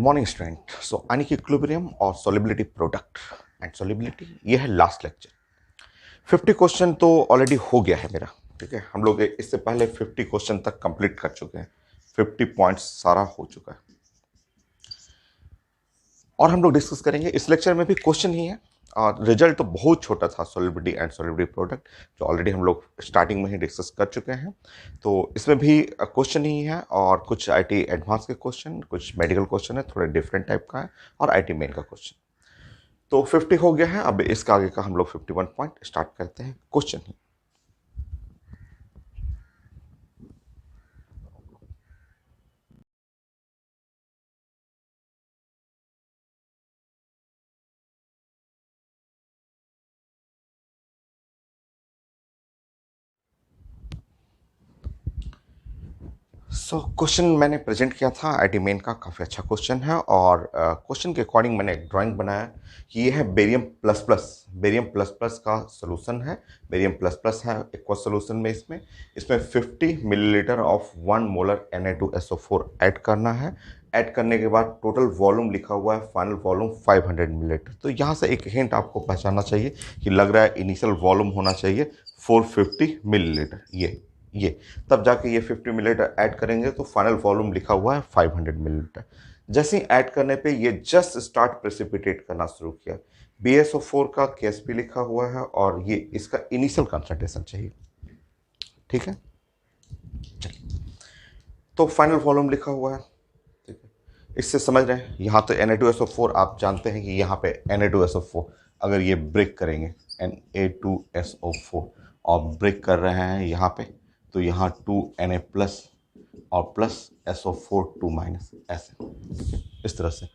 Morning student. So ionic equilibrium और solubility product and solubility, ये है लास्ट लेक्चर। 50 क्वेश्चन तो ऑलरेडी हो गया है मेरा। ठीक है, हम लोग इससे पहले 50 क्वेश्चन तक कंप्लीट कर चुके हैं। 50 पॉइंट्स सारा हो चुका है और हम लोग डिस्कस करेंगे इस लेक्चर में भी क्वेश्चन ही है। और रिजल्ट तो बहुत छोटा था सोलिबिलिटी एंड सोलिबिलिटी प्रोडक्ट, जो ऑलरेडी हम लोग स्टार्टिंग में ही डिस्कस कर चुके हैं। तो इसमें भी क्वेश्चन ही है और कुछ आईटी एडवांस के क्वेश्चन, कुछ मेडिकल क्वेश्चन है, थोड़े डिफरेंट टाइप का है, और आईटी मेन का क्वेश्चन। तो 50 हो गया है। अब इसका आगे का हम लोग 51 पॉइंट स्टार्ट करते हैं क्वेश्चन ही। क्वेश्चन मैंने प्रेजेंट किया था आईटी मेन का, काफ़ी अच्छा क्वेश्चन है। और क्वेश्चन के अकॉर्डिंग मैंने एक ड्राइंग बनाया कि ये है barium plus plus. Barium plus plus का सोल्यूशन है। बेरियम प्लस प्लस है एक्वस सोल्यूशन में। इसमें 50 millilitre of 1 molar Na2SO4 add करना है। ऐड करने के बाद टोटल वॉल्यूम लिखा हुआ है, फाइनल वॉल्यूम 500 मिलीलीटर। तो यहाँ से एक हिंट आपको पहचानना चाहिए कि लग रहा है इनिशियल वॉल्यूम होना चाहिए 450 मिलीलीटर। ये तब जाके ये 50 मिलीलीटर ऐड करेंगे तो फाइनल वॉल्यूम लिखा हुआ है 500 मिलीलीटर। जैसे ही ऐड करने पे ये जस्ट स्टार्ट प्रेसिपिटेट करना शुरू किया। BSO4 का KSP लिखा हुआ है और ये इसका इनिशियल कंसंट्रेशन चाहिए। ठीक है, चलिए। तो फाइनल वॉल्यूम लिखा हुआ है। ठीक है, इससे समझ रहे हैं। यहाँ तो Na2SO4 आप जानते हैं कि यहाँ पे Na2SO4 अगर ये ब्रेक करेंगे Na2SO4 और ब्रेक कर रहे हैं यहाँ पे, तो यहाँ 2Na प्लस और प्लस SO4 2 माइनस, ऐसे। ठीक है, इस तरह से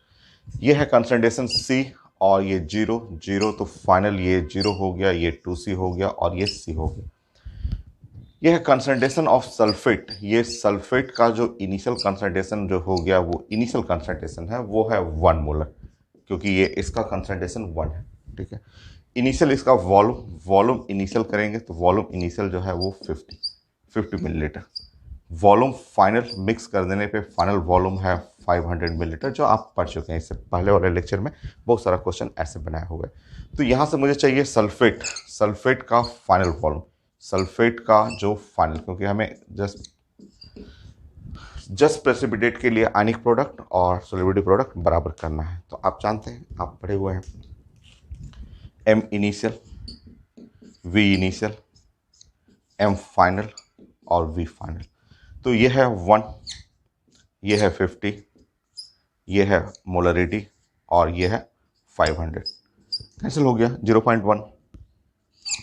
ये है कंसंट्रेशन C। और ये 0 0, तो फाइनल ये 0 हो गया, ये 2C हो गया और ये C हो गया। ये है कंसंट्रेशन ऑफ सल्फेट। ये सल्फेट का जो इनिशियल कंसंट्रेशन जो हो गया, वो इनिशियल कंसंट्रेशन है, वो है 1 मोलर, क्योंकि ये इसका कंसंट्रेशन 1 है। ठीक है, इनिशियल इसका वॉल्यूम इनिशियल करेंगे तो वॉल्यूम इनिशियल जो है वो 50 मिलीलीटर। वॉल्यूम फाइनल मिक्स कर देने पे फाइनल वॉल्यूम है 500 मिलीलीटर, जो आप पढ़ चुके हैं इससे पहले वाले लेक्चर में। बहुत सारा क्वेश्चन ऐसे बनाए हुए। तो यहाँ से मुझे चाहिए सल्फेट का फाइनल वॉल्यूम, सल्फेट का जो फाइनल, क्योंकि हमें जस्ट प्रेसिपिटेट के लिए आयनिक प्रोडक्ट और सोलिबिलिटी प्रोडक्ट बराबर करना है। तो आप जानते हैं, आप पढ़े हुए हैं, M initial, V initial, M final और V फाइनल। तो ये है 1, ये है 50, ये है मोलरिटी और ये है 500। कैंसिल हो गया 0.1।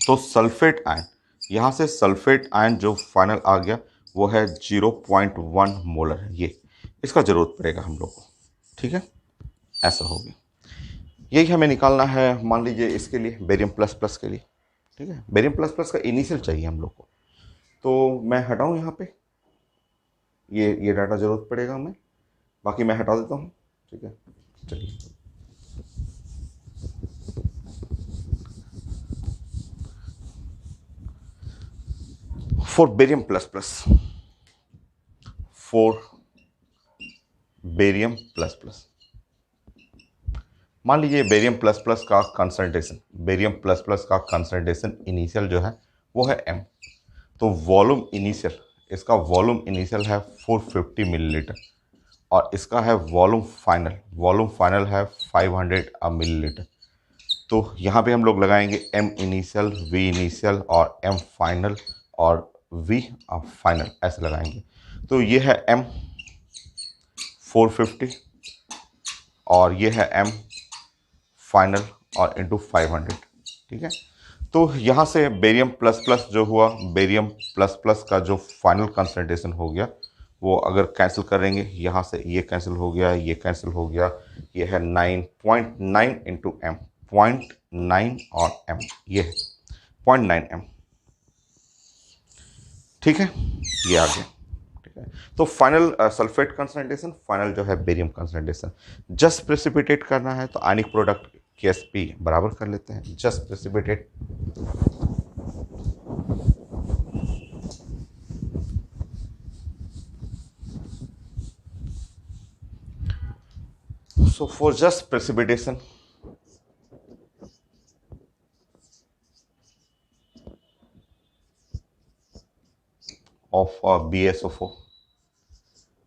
तो सल्फेट आयन, यहाँ से सल्फेट आयन जो फाइनल आ गया वो है 0.1 मोलर। ये इसका ज़रूरत पड़ेगा हम लोग को। ठीक है, ऐसा हो गया। यही हमें निकालना है। मान लीजिए इसके लिए बेरियम प्लस प्लस के लिए, ठीक है, बेरियम प्लस प्लस का इनिशियल चाहिए हम लोग को। तो मैं हटाऊँ यहाँ पे, ये डाटा ज़रूरत पड़ेगा हमें, बाकी मैं हटा देता हूँ। ठीक है, चलिए। For barium plus plus, for barium plus plus, मान लीजिए बेरियम प्लस प्लस का कंसंट्रेशन, बेरियम प्लस प्लस का कंसंट्रेशन इनिशियल जो है वो है M। तो वॉल्यूम इनिशियल, इसका वॉल्यूम इनिशियल है 450 मिलीलीटर और इसका है वॉल्यूम फाइनल है 500 मिलीलीटर। तो यहाँ पे हम लोग लगाएंगे M इनिशियल, V इनिशियल और M फाइनल और V फाइनल, ऐसे लगाएंगे। तो ये है M 450 और ये है M फाइनल और इंटू 500। ठीक है, तो यहाँ से बेरियम प्लस प्लस जो हुआ, बेरियम प्लस प्लस का जो फाइनल कंसंट्रेशन हो गया, वो अगर कैंसिल करेंगे यहाँ से, ये कैंसिल हो गया, ये कैंसिल हो गया, ये है 9.9 इंटू M, 0.9 और M, ये है 0.9 M। ठीक है, ये आ गया। ठीक है, तो फाइनल सल्फेट कंसंट्रेशन, फाइनल जो है बेरियम कंसंट्रेशन, जस्ट प्रेसिपिटेट करना है तो आयनिक प्रोडक्ट KSP बराबर कर लेते हैं। Just precipitate, So for just precipitation of BSO4,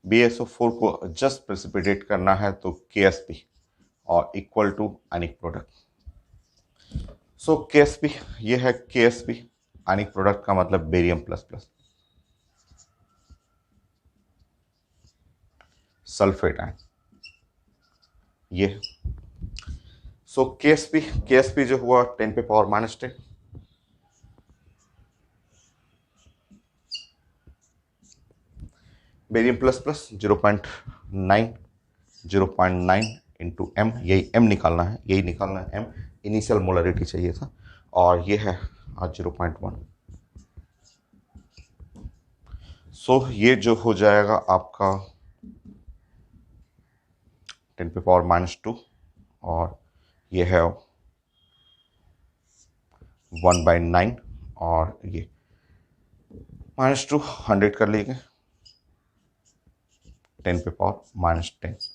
BSO4 को जस्ट प्रेसिपिटेट करना है तो KSP और equal to ionic product. So KSP, ये है KSP, अनिक प्रोडक्ट का मतलब barium plus plus sulphate ion, ये। सो KSP जो हुआ 10 पे power minus 10, barium plus plus 0.9 into M, यही एम निकालना है, एम, इनिशियल मोलरिटी चाहिए था, और ये है 0.1। सो ये जो हो जाएगा आपका 10 पे पावर माइनस 2, और ये है 1/9, और ये -2 100 कर लेंगे 10 पे पावर माइनस 10।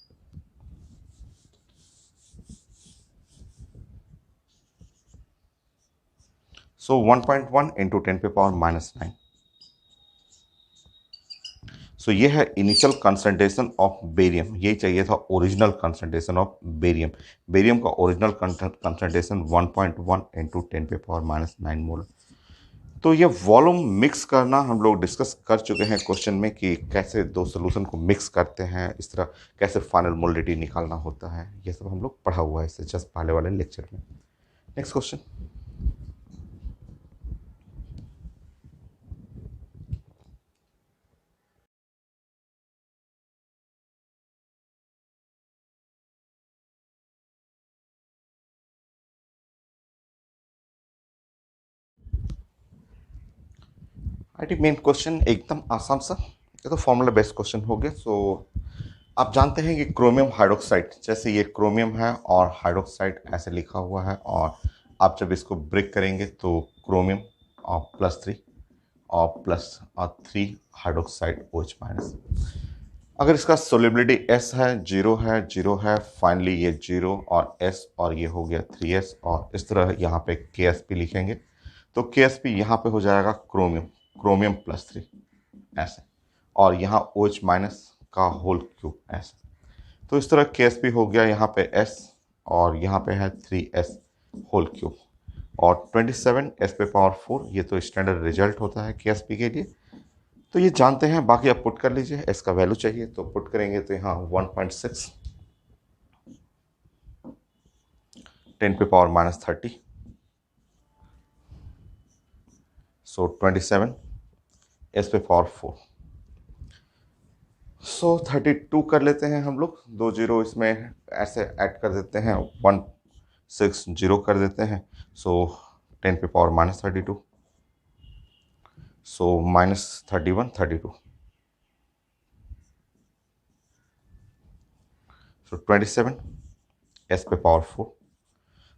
सो 1.1 इंटू 10 पे पावर माइनस 9। सो ये है इनिशियल कंसंट्रेशन ऑफ बेरियम, यही चाहिए था original concentration of barium. Barium का ओरिजिनल कंसंट्रेशन 1.1 इंटू 10 पे पावर माइनस 9 मोल। तो ये वॉल्यूम मिक्स करना हम लोग डिस्कस कर चुके हैं क्वेश्चन में, कि कैसे दो सोल्यूशन को मिक्स करते हैं, इस तरह कैसे फाइनल मोलरिटी निकालना होता है, ये सब हम लोग पढ़ा हुआ है इससे जस्ट पहले वाले लेक्चर में। Next question. आई मेन क्वेश्चन एकदम आसान सा, ये तो फॉर्मूला बेस्ड क्वेश्चन हो गया। सो आप जानते हैं कि क्रोमियम हाइड्रोक्साइड, जैसे ये क्रोमियम है और हाइड्रोक्साइड ऐसे लिखा हुआ है, और आप जब इसको ब्रेक करेंगे तो क्रोमियम और +3 और +3 हाइड्रोक्साइड OH माइनस। अगर इसका सोलिबिलिटी S है, जीरो है, फाइनली ये 0 और S, और ये हो गया 3S, और इस तरह यहाँ पे KSP लिखेंगे, तो KSP यहाँ पे हो जाएगा क्रोमियम +3 ऐसे, और यहाँ OH माइनस का होल क्यूब ऐसे। तो इस तरह KSP हो गया यहाँ पे S, और यहाँ पे है 3S होल क्यूब, और 27 S पे पावर 4, ये तो स्टैंडर्ड रिजल्ट होता है KSP के लिए, तो ये जानते हैं। बाकी आप पुट कर लीजिए, S का वैल्यू चाहिए तो पुट करेंगे, तो यहाँ 1.6 10 पे पावर माइनस 30, सो 27 S पे पावर 4, सो 32 कर लेते हैं हम लोग, 2 जीरो इसमें ऐसे ऐड कर देते हैं, 160 कर देते हैं, सो 10 पे पावर माइनस 32, सो -31 32, सो 27 S पे पावर 4,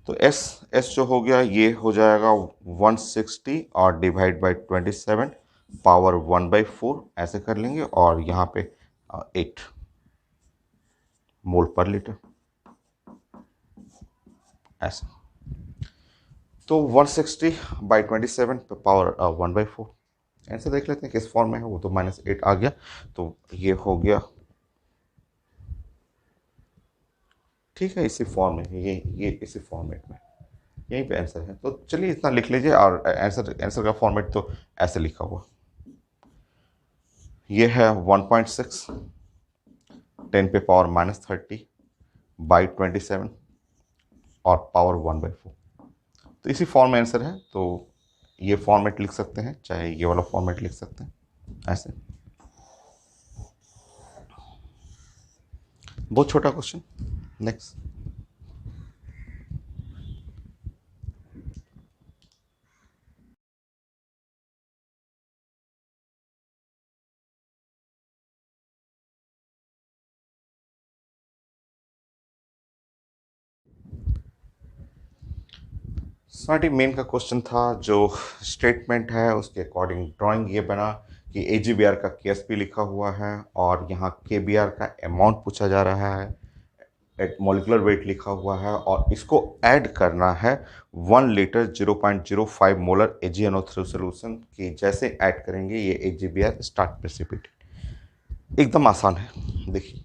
तो S जो हो गया ये हो जाएगा 160 और डिवाइड बाई 27 पावर 1/4 ऐसे कर लेंगे, और यहाँ पे 8 मोल पर लीटर ऐसा। तो 160 बाई 27 पे पावर 1/4 ऐसे देख लेते हैं किस फॉर्म में है, वो तो -8 आ गया, तो ये हो गया, ठीक है, इसी फॉर्म में, ये इसी फॉर्मेट में यहीं पे आंसर है। तो चलिए इतना लिख लीजिए, और आंसर का फॉर्मेट तो ऐसे लिखा हुआ, ये है 1.6 10 पे पावर -30 बाई 27 और पावर 1/4, तो इसी फॉर्म में आंसर है। तो ये फॉर्मेट लिख सकते हैं, चाहे ये वाला फॉर्मेट लिख सकते हैं ऐसे। बहुत छोटा क्वेश्चन। नेक्स्ट। स्मार्टी मेन का क्वेश्चन था, जो स्टेटमेंट है उसके अकॉर्डिंग ड्राइंग ये बना कि AGBR का KSP लिखा हुआ है, और यहाँ KBR का अमाउंट पूछा जा रहा है, मॉलिकुलर वेट लिखा हुआ है और इसको ऐड करना है 1 लीटर 0.05 मोलर AgNO3 सोल्यूशन की। जैसे ऐड करेंगे ये AgBr स्टार्ट प्रेसिपिटेट। एकदम आसान है। देखिए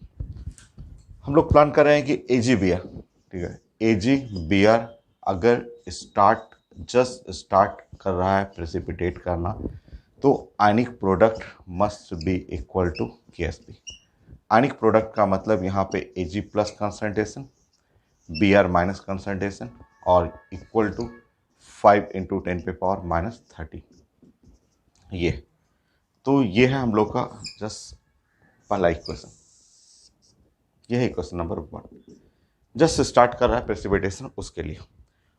हम लोग प्लान कर रहे हैं कि AgBr, ठीक है, AgBr अगर जस्ट स्टार्ट कर रहा है प्रेसिपिटेट करना, तो ionic product must be equal to KSB। Ionic product का मतलब यहाँ पे Ag plus concentration, Br minus concentration और इक्वल टू 5 इंटू 10⁻⁻30। ये तो ये है हम लोग का जस्ट पहला इक्वेशन। यह है इक्वेशन नंबर 1। जस्ट स्टार्ट कर रहा है प्रेसिपिटेशन उसके लिए।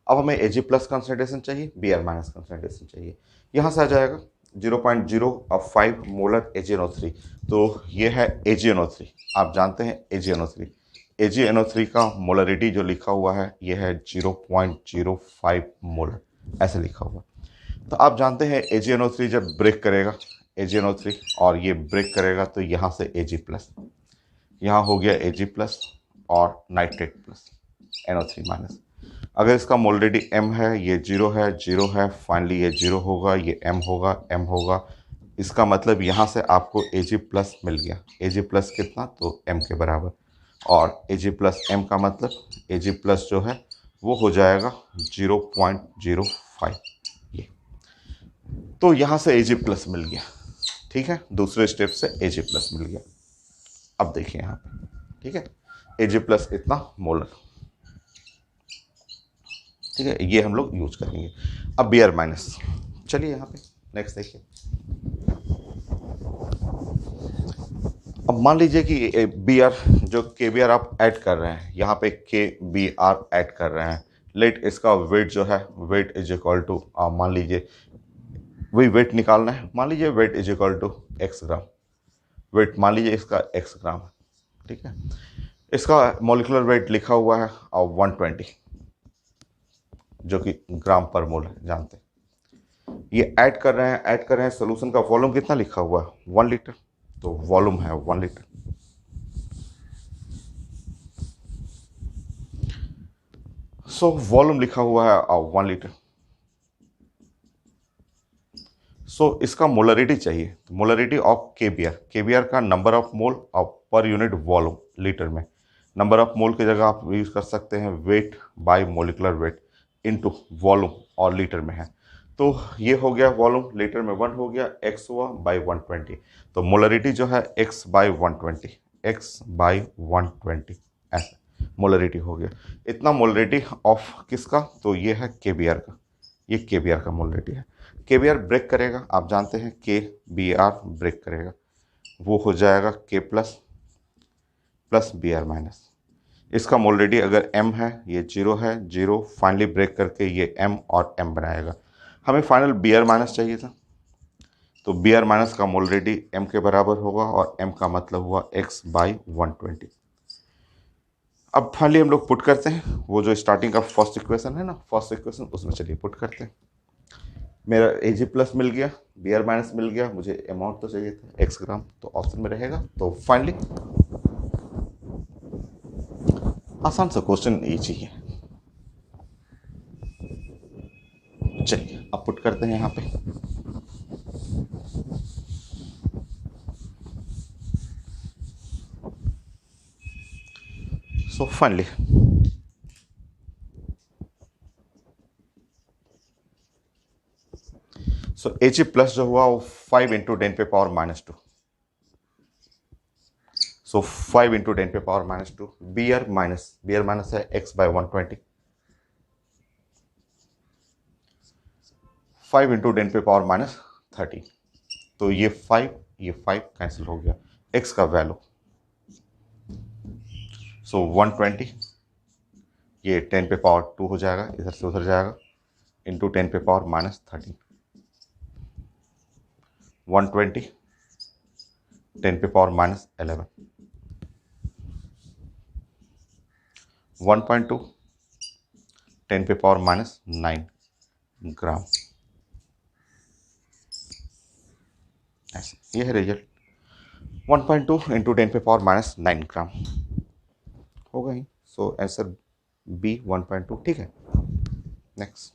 अब हमें Ag प्लस कंसंट्रेशन चाहिए, Br माइनस कंसंट्रेशन चाहिए। यहाँ से आ जाएगा 0.05 मोलर AgNO3। तो ये है AgNO3। आप जानते हैं AgNO3, AgNO3 का मोलरिटी जो लिखा हुआ है ये है 0.05 मोलर, ऐसे लिखा हुआ। तो आप जानते हैं AgNO3 जब ब्रेक करेगा, AgNO3 और ये ब्रेक करेगा तो यहाँ से Ag प्लस, यहाँ हो गया Ag प्लस और नाइट्रेट प्लस NO3 माइनस। अगर इसका मोलरिटी M है, ये 0 है, 0 है, फाइनली ये 0 होगा, ये M होगा, M होगा। इसका मतलब यहाँ से आपको Ag प्लस मिल गया। Ag प्लस कितना, तो M के बराबर। और Ag प्लस M का मतलब Ag प्लस जो है वो हो जाएगा 0.05। ये तो यहाँ से Ag प्लस मिल गया, ठीक है। दूसरे स्टेप से Ag प्लस मिल गया। अब देखिए यहाँ पे, ठीक है, Ag प्लस इतना मोलर, ठीक है, ये हम लोग यूज करेंगे। अब Br माइनस, चलिए यहाँ पे नेक्स्ट देखिए। अब मान लीजिए कि Br जो KBr आप ऐड कर रहे हैं, यहाँ पे KBr ऐड कर रहे हैं। लेट इसका वेट जो है, वेट इज इक्वल टू, मान लीजिए वही वेट निकालना है। मान लीजिए weight is equal to x gram. Weight मान लीजिए इसका x ग्राम है, ठीक है। इसका मॉलिक्यूलर वेट लिखा हुआ है 120, जो कि ग्राम पर मोल है, जानते हैं। ये ऐड कर रहे हैं। सोल्यूशन का वॉल्यूम कितना लिखा हुआ है, 1 लीटर, तो वॉल्यूम है 1 लीटर। सो वॉल्यूम लिखा हुआ है 1 लीटर। सो इसका मोलरिटी चाहिए, तो मोलरिटी ऑफ केबीआर का number of mole of per unit volume litre में। नंबर ऑफ मोल की जगह आप यूज कर सकते हैं weight by molecular weight into volume, और लीटर में है। तो ये हो गया वॉल्यूम, लीटर में 1 हो गया, x हुआ बाई 120। तो मोलरिटी जो है x बाई 120, x बाई 120 ऐसा मोलरिटी हो गया। इतना मोलरिटी ऑफ किसका, तो ये है केबीआर का। ये केबीआर का मोलरिटी है। केबीआर ब्रेक करेगा, आप जानते हैं KBr ब्रेक करेगा, वो हो जाएगा K plus plus Br minus. इसका मोलरिटी अगर M है, ये 0 है, 0 फाइनली ब्रेक करके ये M और M बनाएगा। हमें फाइनल Br माइनस चाहिए था, तो Br माइनस का मोलरिटी M के बराबर होगा और M का मतलब हुआ x बाई 120। अब फाइनली हम लोग पुट करते हैं वो जो स्टार्टिंग का फर्स्ट इक्वेशन है ना, फर्स्ट इक्वेशन, उसमें चलिए पुट करते हैं। मेरा Ag प्लस मिल गया, Br माइनस मिल गया, मुझे अमाउंट तो चाहिए था x ग्राम, तो ऑप्शन में रहेगा। तो फाइनली आसान सा क्वेश्चन ये चाहिए। चलिए अब पुट करते हैं यहाँ पे। So finally so Ag plus जो हुआ वो 5 इंटू 10⁻⁻²। सो 5 इंटू 10⁻⁻²। Br माइनस है x बाई 120, 5 इंटू 10⁻⁻30। तो ये 5 कैंसिल हो गया, x का वैल्यू। सो 120, ये 10⁻² हो जाएगा, इधर से उधर जाएगा, इंटू 10⁻⁻30। 120 10⁻11, 1.2 10⁻⁹ ग्राम। ऐसे ये है रिजल्ट, 1.2 इंटू 10⁻⁹ ग्राम हो गई। सो आंसर बी 1.2 ठीक है। Next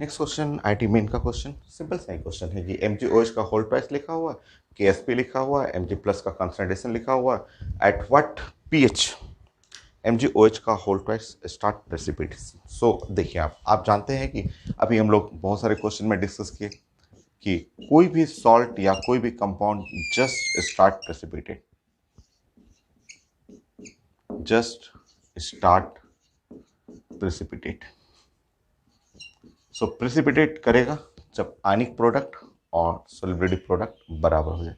next question IT main का क्वेश्चन, सिंपल सा ही क्वेश्चन है कि एम जी ओ एच का होल्ड प्राइस लिखा हुआ है, के एस पी लिखा हुआ है, एम जी प्लस का कंसंट्रेशन लिखा हुआ है, at what P H M G O H का hold price start precipitation. So देखिए आप जानते हैं कि अभी हम लोग बहुत सारे क्वेश्चन में डिस्कस किए कि कोई भी सॉल्ट या कोई भी compound just start precipitate, just start precipitate. So precipitate करेगा जब आयनिक प्रोडक्ट और सॉल्युबिलिटी प्रोडक्ट बराबर हो जाए।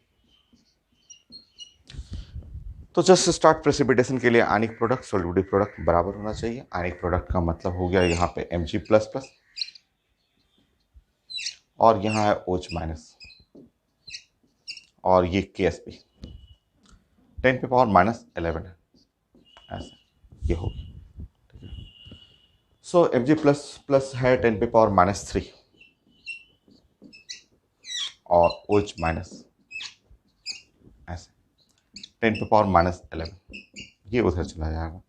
तो जस्ट स्टार्ट प्रेसिपिटेशन के लिए आयनिक प्रोडक्ट सॉल्युबिलिटी प्रोडक्ट बराबर होना चाहिए। आयनिक प्रोडक्ट का मतलब हो गया यहाँ पे Mg प्लस प्लस और यहाँ है OH माइनस और ये KSP 10 पे पावर माइनस 11 है, ऐसा ये होगी। सो Mg प्लस प्लस है 10 पे पावर माइनस 3 और OH माइनस ऐसे 10 पे पावर माइनस 11, ये उधर चला जाएगा।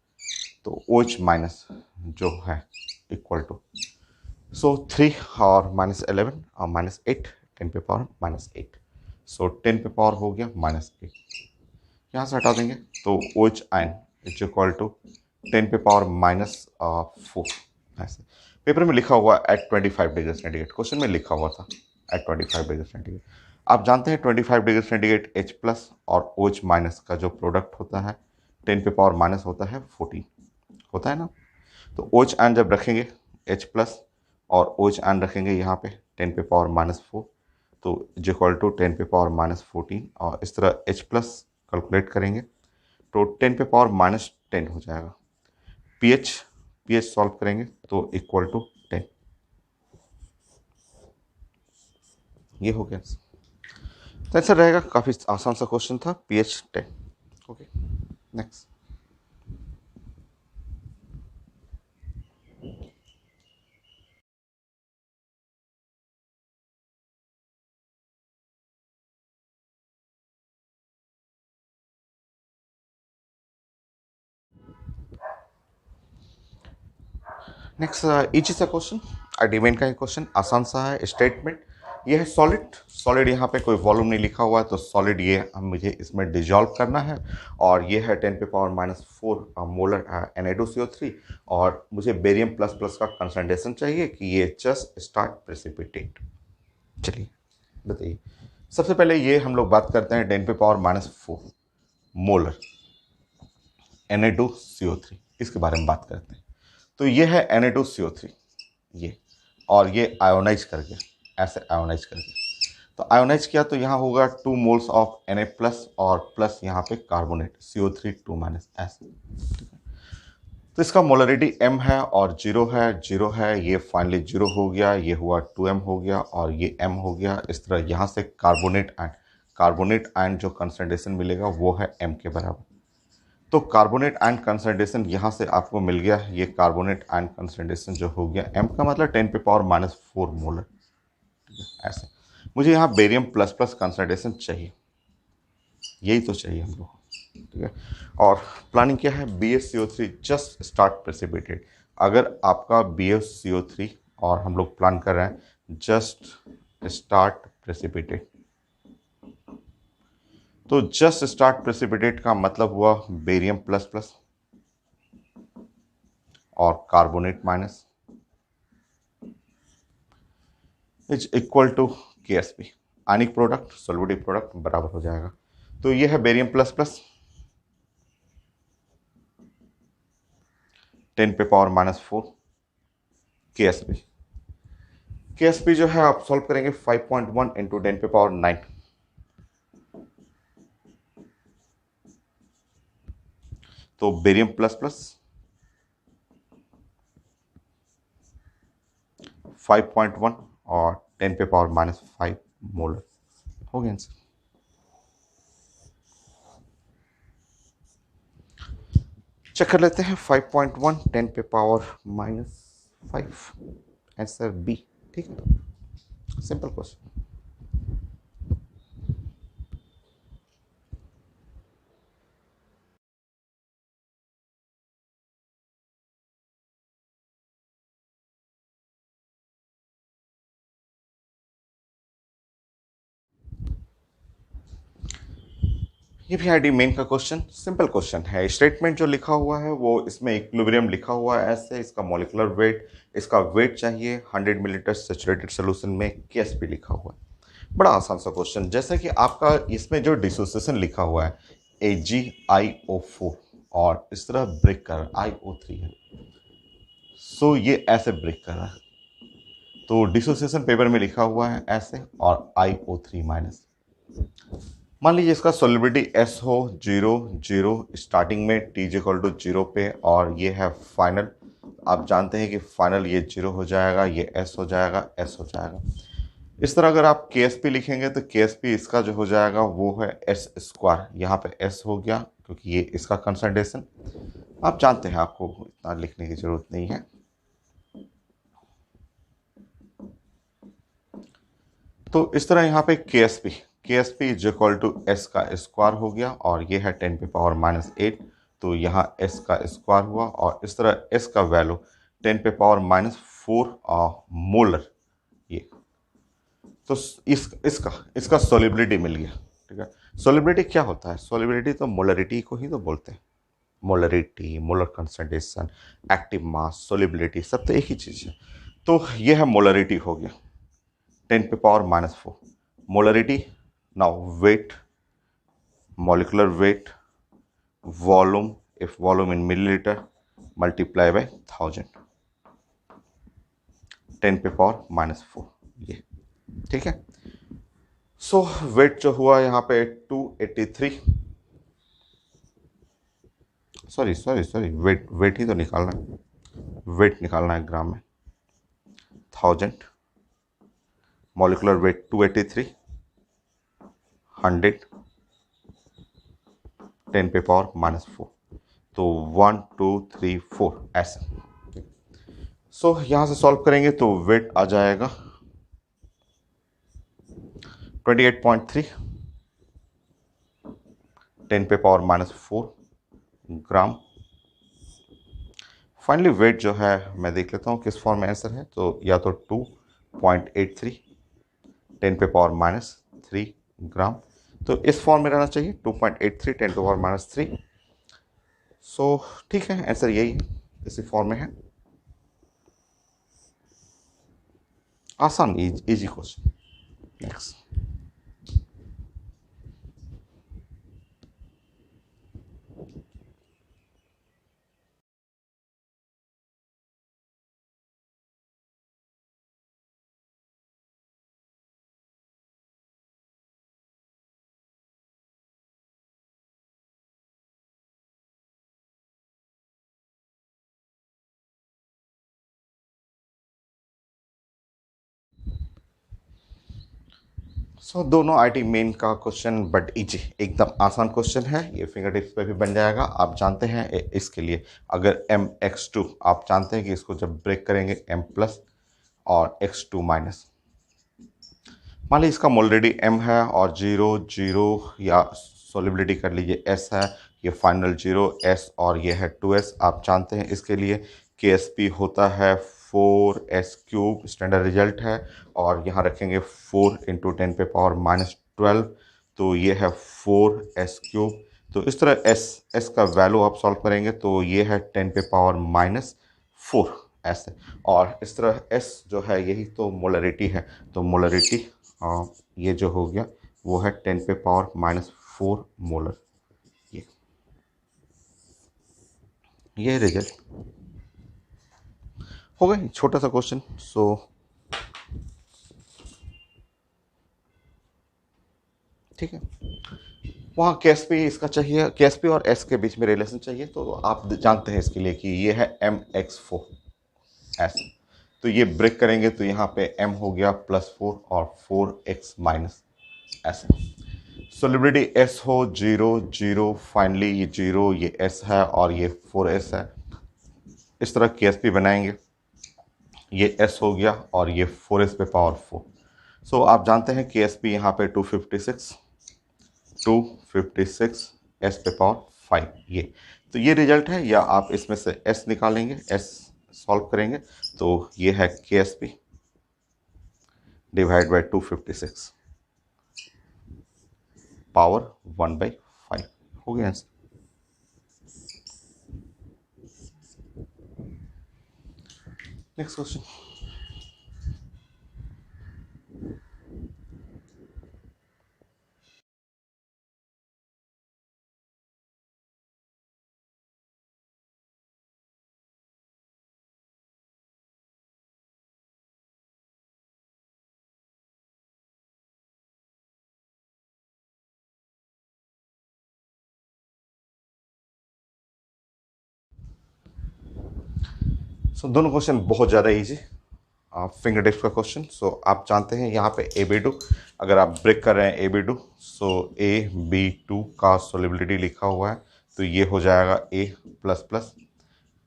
तो OH माइनस जो है इक्वल टू सो 3 और माइनस 11 और माइनस 8 10 पे पावर माइनस 8, सो 10 पे पावर हो गया माइनस 8, यहाँ से हटा देंगे तो OH ion is equal to 10 पे पावर माइनस 4 ऐसे। पेपर में लिखा हुआ एट 25 डिग्री सेंटीग्रेड, क्वेश्चन में लिखा हुआ था एट 25 डिग्री सेंटीग्रेड। आप जानते हैं 25 डिग्री सेंटीग्रेड H प्लस और OH माइनस का जो प्रोडक्ट होता है 10 पे पावर माइनस होता है 14 होता है ना। तो OH आयन जब रखेंगे H प्लस और OH आयन रखेंगे यहाँ पे 10 पे पावर माइनस 4, तो इज इक्वल टू 10 पे पावर माइनस 14 और इस तरह H प्लस कैलकुलेट करेंगे तो 10 पे पावर माइनस 10 हो जाएगा। पीएच पीएच सॉल्व करेंगे तो इक्वल टू 10, ये हो गया। तो आंसर रहेगा, काफ़ी आसान सा क्वेश्चन था, pH 10। Okay next next easy सा क्वेश्चन, डिमेंड का क्वेश्चन आसान सा है। स्टेटमेंट ये है सॉलिड, सॉलिड यहाँ पे कोई वॉल्यूम नहीं लिखा हुआ है तो सॉलिड ये हम मुझे इसमें डिजॉल्व करना है और ये है 10 पे पावर माइनस 4 मोलर Na2CO3 और मुझे बेरियम प्लस प्लस का कंसंट्रेशन चाहिए कि ये जस्ट स्टार्ट प्रेसिपिटेट। चलिए बताइए, सबसे पहले ये हम लोग बात करते हैं 10 पे पावर माइनस 4 मोलर Na2CO3, इसके बारे में बात करते हैं। तो ये है Na2CO3 ये, और ये आयोनाइज कर गया, ऐसे आयोनाइज कर गया। तो आयोनाइज किया तो यहाँ होगा 2 मोल्स ऑफ Na प्लस और प्लस यहाँ पे कार्बोनेट CO3 2 माइनस ऐसे। तो इसका मोलरिटी M है और जीरो है, ये फाइनली जीरो हो गया, ये हुआ 2M हो गया और ये M हो गया। इस तरह यहाँ से कार्बोनेट आयन जो कंसंट्रेशन मिलेगा वो है M के बराबर। तो कार्बोनेट आयन कंसंट्रेशन यहाँ से आपको मिल गया, ये कार्बोनेट आयन कंसंट्रेशन जो हो गया M का मतलब 10 पे पावर माइनस 4 मोलर ऐसे। मुझे यहाँ बेरियम प्लस प्लस कंसंट्रेशन चाहिए, यही तो चाहिए हम लोग को, ठीक है। और प्लानिंग क्या है, BaCO3 जस्ट स्टार्ट प्रेसिपिटेट। अगर आपका BaCO3 और हम लोग प्लान कर रहे हैं जस्ट स्टार्ट प्रेसिपिटेट, तो जस्ट स्टार्ट प्रेसिपिटेट का मतलब हुआ बेरियम प्लस प्लस और carbonate minus is equal to KSP, ionic product solubility product बराबर हो जाएगा। तो ये है बेरियम प्लस प्लस 10 पे पावर माइनस 4 KSP। KSP जो है आप सॉल्व करेंगे 5.1 इंटू 10 पे पावर 9, तो बेरियम प्लस प्लस 5.1 और 10 पे पावर माइनस 5 मोलर हो गया आंसर। चेक कर लेते हैं। 5.1 10 पे पावर -5, आंसर बी। ठीक है, सिंपल क्वेश्चन। ये भी आईडी मेन का क्वेश्चन, सिंपल क्वेश्चन है। स्टेटमेंट जो लिखा हुआ है वो इसमें इक्विलिब्रियम लिखा हुआ है ऐसे, इसका मॉलिक्यूलर वेट, इसका वेट चाहिए 100 मिलीलीटर सेचुरेटेड सोल्यूशन में, केएसपी लिखा हुआ है। बड़ा आसान सा क्वेश्चन। जैसे कि आपका इसमें जो डिसोसिएशन लिखा हुआ है AgIO4 और इस तरह ब्रेक कर IO3 है, सो ये ऐसे ब्रेक कर रहा है, तो डिसोसिएशन पेपर में लिखा हुआ है ऐसे और IO3-। मान लीजिए इसका सोलिबिलिटी S हो 0 0, स्टार्टिंग में T इक्वल टू 0 पे, और ये है फाइनल। आप जानते हैं कि फाइनल ये 0 हो जाएगा, ये S हो जाएगा, S हो जाएगा। इस तरह अगर आप KSP लिखेंगे तो KSP इसका जो हो जाएगा वो है S²। यहाँ पे S हो गया क्योंकि ये इसका कंसंट्रेशन आप जानते हैं, आपको इतना लिखने की जरूरत नहीं है। तो इस तरह यहाँ पे KSP is equal to S का स्क्वायर हो गया, और ये है 10 पे पावर -8, तो यहाँ S का स्क्वायर हुआ, और इस तरह S का वैल्यू 10 पे पावर -4 मोलर। ये तो इसका सोलिबिलिटी मिल गया। ठीक है, सोलिबिलिटी क्या होता है? सोलिबिलिटी तो मोलरिटी को ही तो बोलते हैं। Molarity, molar concentration, active mass, solubility सब तो एक ही चीज़ है। तो ये है मोलरिटी हो गया 10 पे power -4 molarity. Now weight, molecular weight, volume, if volume in milliliter, multiply by 1000, 10 पे पावर -4, ये ठीक है। सो वेट जो हुआ यहाँ पे 283, सॉरी वेट ही तो निकालना है, वेट निकालना है ग्राम में। 1000 मॉलिकुलर वेट 283, 100 10 पे पावर -4, तो 1 2 3 4 ऐसे। सो यहाँ से सॉल्व करेंगे तो वेट आ जाएगा 28.3, 10 पे पावर -4 ग्राम। फाइनली वेट जो है मैं देख लेता हूँ किस फॉर्म में आंसर है, तो या तो 2.83 10 पे पावर -3 ग्राम, तो इस फॉर्म में रहना चाहिए 2.83 10 पे पावर -3। सो ठीक है, आंसर यही है, इसी फॉर्म में है। आसान, इजी क्वेश्चन। नेक्स्ट। सो दोनों आईटी मेन का क्वेश्चन, बट इजी, एकदम आसान क्वेश्चन है। ये फिंगर टिप्स पे भी बन जाएगा। आप जानते हैं इसके लिए अगर MX2, आप जानते हैं कि इसको जब ब्रेक करेंगे M+ और X2-। मान लीजिए इसका ऑलरेडी M है और 0 0, या सोलिबिलिटी कर लीजिए S है, ये फाइनल 0 S, और ये है 2S। आप जानते हैं इसके लिए KSP होता है 4S³ स्टैंडर्ड रिजल्ट है, और यहाँ रखेंगे 4 इंटू 10 पे पावर -12, तो ये है 4S³। तो इस तरह S का वैल्यू आप सॉल्व करेंगे तो ये है 10 पे पावर -4 ऐसे, और इस तरह S जो है यही तो मोलरिटी है, तो मोलरिटी ये जो हो गया वो है 10 पे पावर -4 मोलर। ये ये रिजल्ट हो गया, छोटा सा क्वेश्चन। सो ठीक है, वहाँ केएसपी इसका चाहिए, केएसपी और एस के बीच में रिलेशन चाहिए, तो आप जानते हैं इसके लिए कि ये है MX4 एस, तो ये ब्रेक करेंगे तो यहाँ पे M हो गया +4 और 4x- ऐसे। सोलिबिलिटी एस हो, जीरो जीरो, फाइनली ये जीरो, ये एस है और ये 4s है। इस तरह के एस पी बनाएंगे, ये एस हो गया और ये 4s पे पावर 4। सो आप जानते हैं कि एस पी यहाँ पे 256 एस पे पावर 5 ये। तो ये रिजल्ट है, या आप इसमें से एस निकालेंगे, एस सॉल्व करेंगे, तो ये है K S P divide by 256 power 1/5 हो गया आंसर। Next question. सो दोनों क्वेश्चन बहुत ज़्यादा इजी, फिंगर टिप्स का क्वेश्चन। सो आप जानते हैं यहाँ पे AB2, अगर आप ब्रेक कर रहे हैं AB2, सो AB2 का सोलिबिलिटी लिखा हुआ है, तो ये हो जाएगा A प्लस प्लस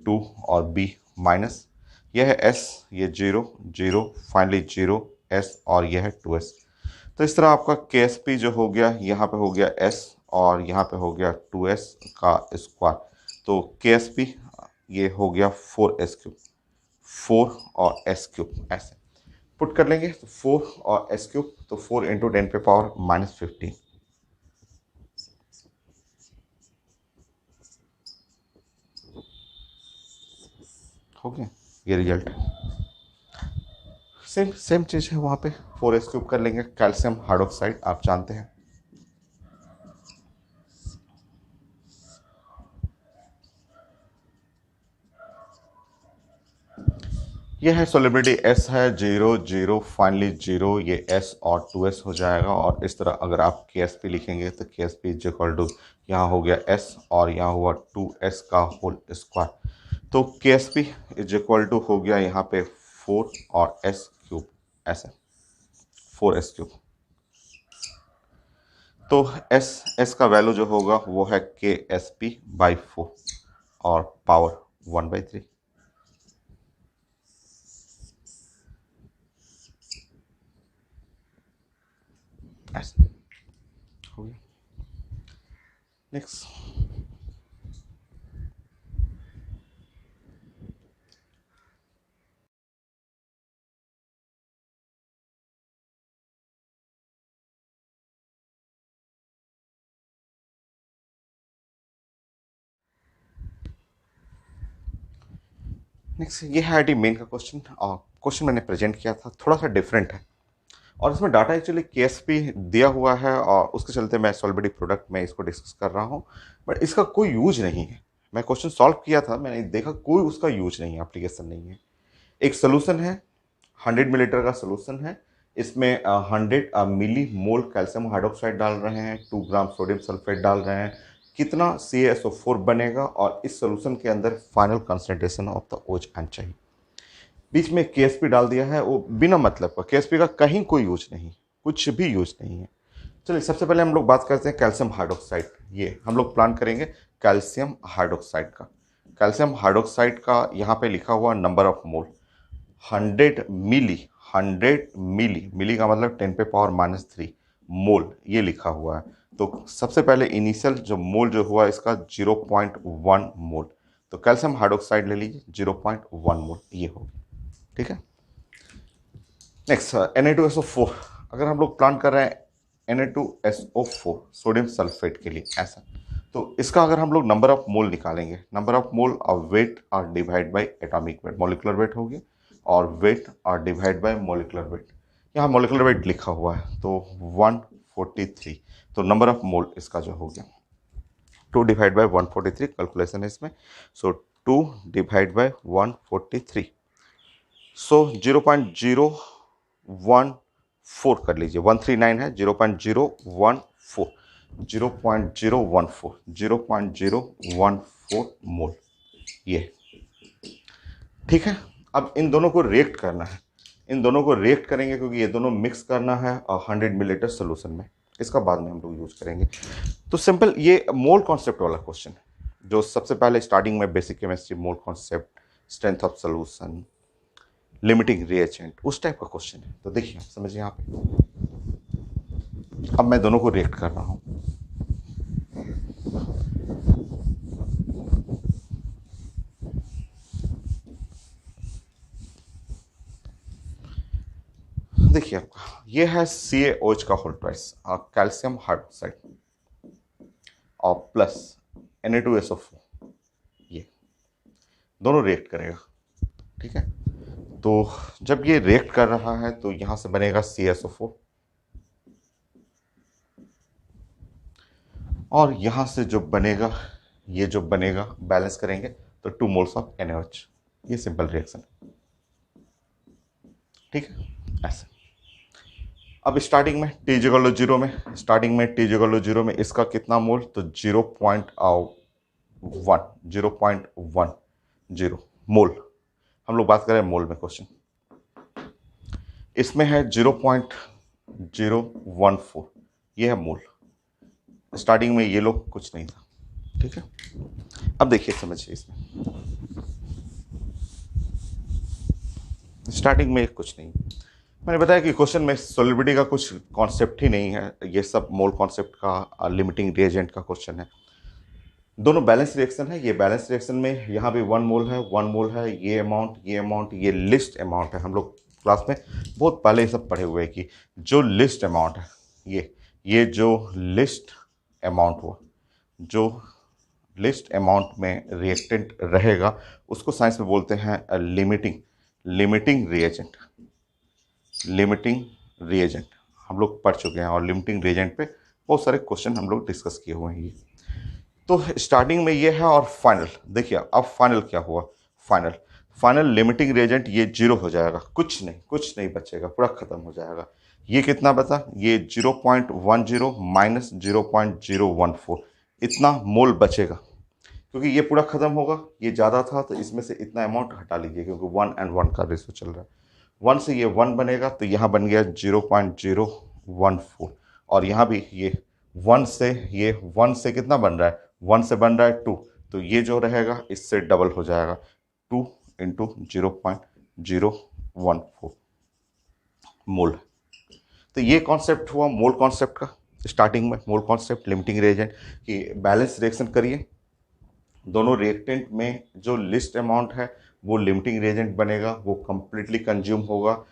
2 और B माइनस, यह है S, ये zero zero, finally zero S और यह है 2S। तो इस तरह आपका KSP जो हो गया, यहाँ पे हो गया S और यहाँ पे हो गया 2S का स्क्वायर, तो KSP ये हो गया 4S क्यूब, 4 और S क्यूब, ऐसे पुट कर लेंगे तो 4 और S क्यूब, तो 4 इंटू 10 पे पावर -15 हो गया, ये रिजल्ट है। सेम सेम चीज़ है वहाँ पे, 4S क्यूब कर लेंगे, कैल्शियम हाइड्रोक्साइड आप जानते हैं। ये है सोलिबिलिटी S है, जीरो जीरो, फाइनली जीरो, ये S और 2S हो जाएगा। और इस तरह अगर आप KSP लिखेंगे तो KSP इज इक्वल टू, यहाँ हो गया S और यहाँ हुआ 2S का होल स्क्वायर, तो KSP इज इक्वल टू हो गया यहाँ पे 4 और S क्यूब, ऐसे 4S क्यूब। तो S का वैल्यू जो होगा वो है KSP बाई 4 और पावर 1/3 ऐसे हो गया। नेक्स्ट। नेक्स्ट ये है आईटी मेन का क्वेश्चन, और क्वेश्चन मैंने प्रेजेंट किया था, थोड़ा सा डिफरेंट है और इसमें डाटा एक्चुअली केएसपी दिया हुआ है और उसके चलते मैं सॉल्बिडी प्रोडक्ट में इसको डिस्कस कर रहा हूँ, बट इसका कोई यूज नहीं है। मैं क्वेश्चन सॉल्व किया था, मैंने देखा कोई उसका यूज नहीं है, एप्लीकेशन नहीं है। एक सोल्यूशन है, 100 मिलीलीटर का सोल्यूशन है, इसमें 100 मिली मोल कैल्शियम हाइड्रोक्साइड डाल रहे हैं, 2 ग्राम सोडियम सल्फेट डाल रहे हैं, कितना CaSO4 बनेगा, और इस सोल्यूशन के अंदर final concentration of the OH चाहिए। बीच में KSP डाल दिया है, वो बिना मतलब का, KSP का कहीं कोई यूज नहीं, कुछ भी यूज नहीं है। चलिए सबसे पहले हम लोग बात करते हैं कैल्शियम हाइड्रोक्साइड। ये हम लोग प्लान करेंगे कैल्शियम हाइड्रोक्साइड का। कैल्शियम हाइड्रोक्साइड का यहाँ पे लिखा हुआ नंबर ऑफ मोल 100 मिली, 100 मिली, मिली का मतलब 10 पे पावर -3 मोल, ये लिखा हुआ है। तो सबसे पहले इनिशियल जो मोल जो हुआ इसका 0.1 मोल, तो कैल्शियम हाइड्रोक्साइड ले लीजिए 0.1 मोल, ये होगी, ठीक है। नेक्स्ट Na2SO4, अगर हम लोग प्लान कर रहे हैं Na2SO4 सोडियम सल्फेट के लिए ऐसा, तो इसका अगर हम लोग नंबर ऑफ मोल निकालेंगे, number of mole of weight और divide by atomic weight, molecular weight हो गया, और वेट और डिवाइड बाय मॉलिक्यूलर वेट, यहाँ मॉलिक्यूलर वेट लिखा हुआ है तो 143, तो नंबर ऑफ मोल इसका जो हो गया 2 डिवाइड बाय 143, कैलकुलेशन है इसमें, सो 2 डिवाइड बाय 143, सो 0.014 कर लीजिए, 139 है, 0.014, 0.014, 0.014 मोल, ये ठीक है। अब इन दोनों को रिएक्ट करना है, इन दोनों को रिएक्ट करेंगे क्योंकि ये दोनों मिक्स करना है 100 मिलीलीटर सोल्यूशन में। इसका बाद में हम लोग यूज करेंगे। तो सिंपल ये मोल कॉन्सेप्ट वाला क्वेश्चन है, जो सबसे पहले स्टार्टिंग में basic chemistry, mole concept, strength of solution, limiting reagent, उस टाइप का क्वेश्चन है। तो देखिए समझिए यहाँ पे, अब मैं दोनों को रिएक्ट कर रहा हूँ। देखिए आपका ये है CaOH का होल ट्वाइस, कैल्शियम हाइड्रोक्साइड और प्लस Na2SO4, ये दोनों रिएक्ट करेगा। ठीक है, तो जब ये रिएक्ट कर रहा है तो यहां से बनेगा CaSO4 और यहां से जो बनेगा, ये जो बनेगा बैलेंस करेंगे तो 2 मोल्स ऑफ NaOH। ये सिंपल रिएक्शन है। ठीक है, ऐसे। अब स्टार्टिंग में T = 0 में, स्टार्टिंग में T = 0 में इसका कितना मोल, तो 0.10 मोल। हम लोग बात करें मोल में क्वेश्चन, इसमें है 0.014, ये है मोल। स्टार्टिंग में ये लोग कुछ नहीं था। ठीक है, अब देखिए समझिए, इसमें स्टार्टिंग में कुछ नहीं, मैंने बताया कि क्वेश्चन में सॉलिबिलिटी का कुछ कॉन्सेप्ट ही नहीं है, ये सब मोल कॉन्सेप्ट का, लिमिटिंग रिएजेंट का क्वेश्चन है। दोनों बैलेंस रिएक्शन है। ये बैलेंस रिएक्शन में यहाँ भी 1 मोल है, 1 मोल है, ये अमाउंट, ये लिस्ट अमाउंट है। हम लोग क्लास में बहुत पहले ये सब पढ़े हुए हैं कि जो लिस्ट अमाउंट है, ये जो लिस्ट अमाउंट हुआ, जो लिस्ट अमाउंट में रिएक्टेंट रहेगा उसको साइंस में बोलते हैं लिमिटिंग रिएजेंट। हम लोग पढ़ चुके हैं और लिमिटिंग रिएजेंट पे बहुत सारे क्वेश्चन हम लोग डिस्कस किए हुए हैं। ये तो स्टार्टिंग में ये है और फाइनल, देखिए अब फाइनल क्या हुआ, फाइनल लिमिटिंग रिएजेंट ये 0 हो जाएगा, कुछ नहीं बचेगा, पूरा खत्म हो जाएगा। ये कितना बचा, ये 0.10 माइनस 0.014, इतना मोल बचेगा, क्योंकि ये पूरा खत्म होगा। ये ज़्यादा था तो इसमें से इतना अमाउंट हटा लीजिए, क्योंकि 1:1 का रेशो चल रहा है। 1 से ये 1 बनेगा तो यहाँ बन गया 0.014, और यहाँ भी ये 1 से कितना बन रहा है, 1 से बन रहा है 2, तो ये जो रहेगा इससे डबल हो जाएगा, 2 × 0.014 मोल। तो ये कॉन्सेप्ट हुआ मोल कॉन्सेप्ट का। स्टार्टिंग में मोल कॉन्सेप्ट, लिमिटिंग रिएजेंट की बैलेंस रिएक्शन करिए, दोनों रिएक्टेंट में जो लिस्ट अमाउंट है वो लिमिटिंग रिएजेंट बनेगा, वो कंप्लीटली कंज्यूम होगा।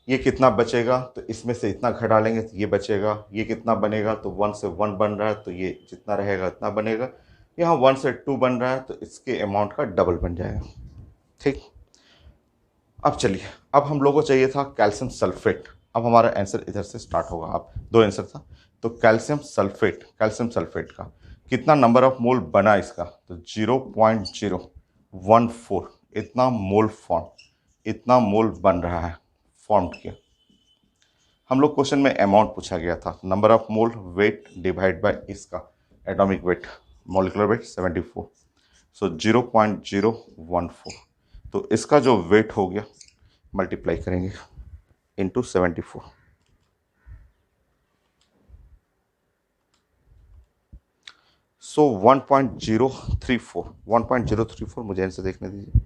ये कितना बचेगा, तो इसमें से इतना घटा लेंगे तो ये बचेगा। ये कितना बनेगा, तो 1 से 1 बन रहा है तो ये जितना रहेगा इतना बनेगा। यहाँ 1 से 2 बन रहा है तो इसके अमाउंट का डबल बन जाएगा। ठीक, अब चलिए, अब हम लोगों को चाहिए था कैल्शियम सल्फेट। अब हमारा आंसर इधर से स्टार्ट होगा। अब 2 आंसर था, तो कैल्शियम सल्फेट का कितना नंबर ऑफ मोल बना इसका, तो 0.014, इतना मोल बन रहा है, फॉर्म किया। हम लोग क्वेश्चन में अमाउंट पूछा गया था, number of mole, weight divide by इसका एटॉमिक वेट, मॉलिक्यूलर वेट 74, सो 0.014, तो इसका जो वेट हो गया मल्टीप्लाई करेंगे इंटू 74, सो 1.034, मुझे आंसर देखने दीजिए,